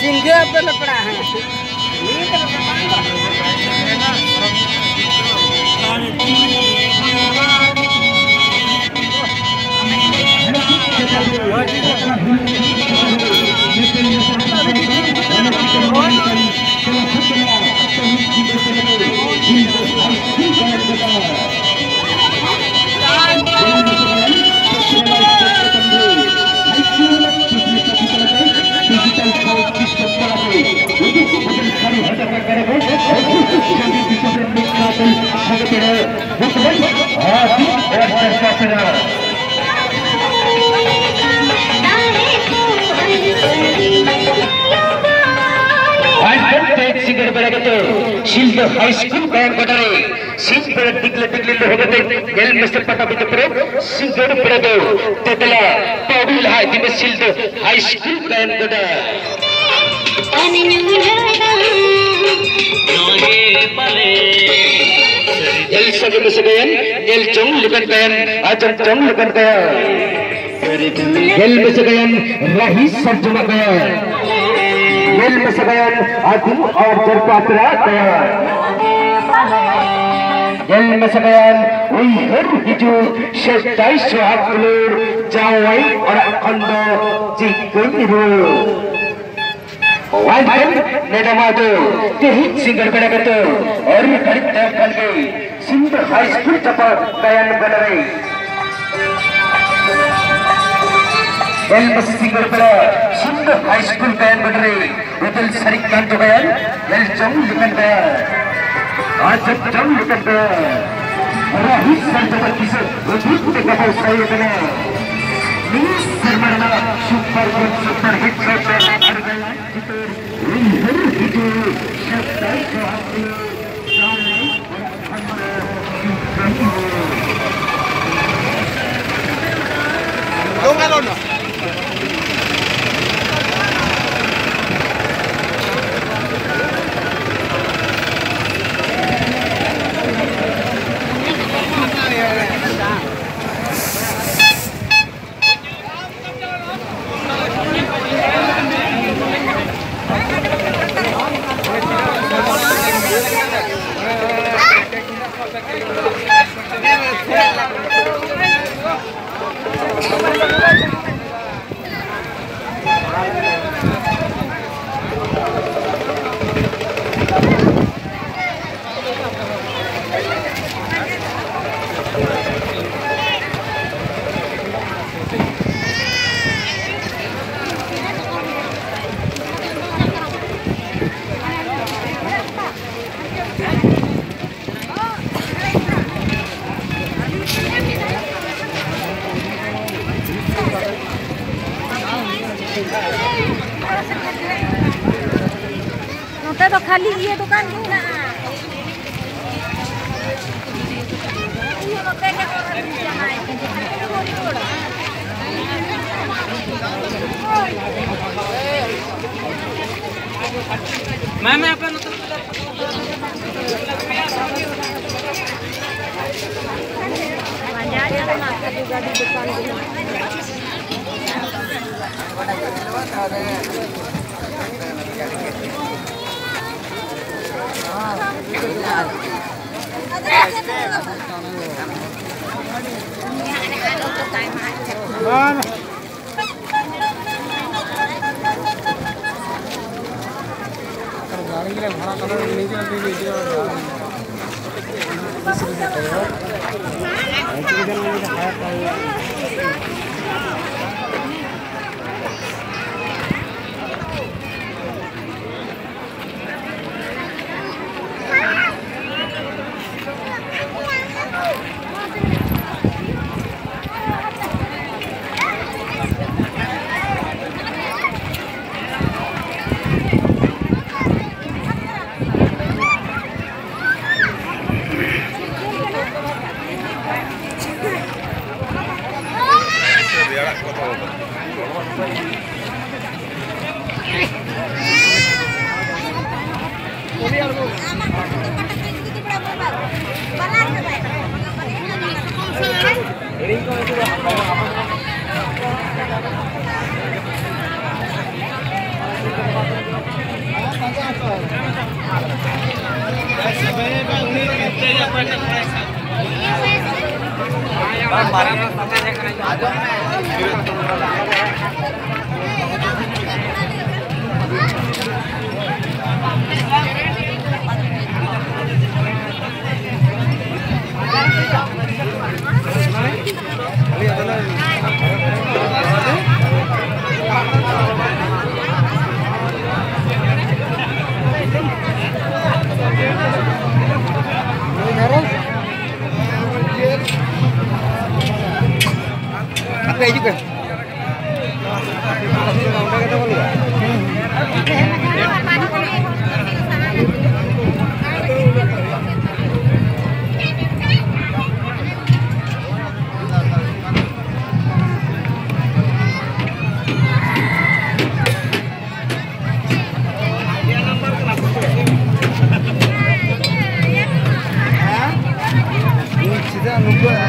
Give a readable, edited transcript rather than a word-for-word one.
सिंगे पे लपड़ा है शिल्ड हाई स्कूल बैंड बटरे सिंह पर टिकले टिकले होगते एल मिस्टर पटा बितरे सिंगड़ पड़गो तेतला पौडुल हाय दिन शिल्ड हाई स्कूल बैंड बटा एल सगम सगयन एल चोंग लुकन गयन आचम चोंग लुकन गया एल सगयन रही सर्जुमा गया एल सगयन आदिम और जरपात्रा गया एल सगयन वही हर हिजू शेताई सुहागुलर जावाई और अखंडो जिकुनिरो वाइजन नेडमादो तेहित सिंगर बड़गतो और खरीद कर गई सिंगर हाई स्कूल चपा बयान बन रही एल सिंगर बड़ा सिंगर हाई स्कूल बयान बन रही उधर सरिक कांत बयान एल चंग लिखन बयान आज चंग लिखन बयान राहिस संजय किसे उधर के कपल सही बने मिस शर्मा सुपर हिट करते हर गया हर हिट शब्दाई को आपने जाने तो खाली ये दुकान नहीं ना ये होते के गाड़ी दुकान गाड़ी के भाड़ा कलर नीचे apa juga Sudah nunggu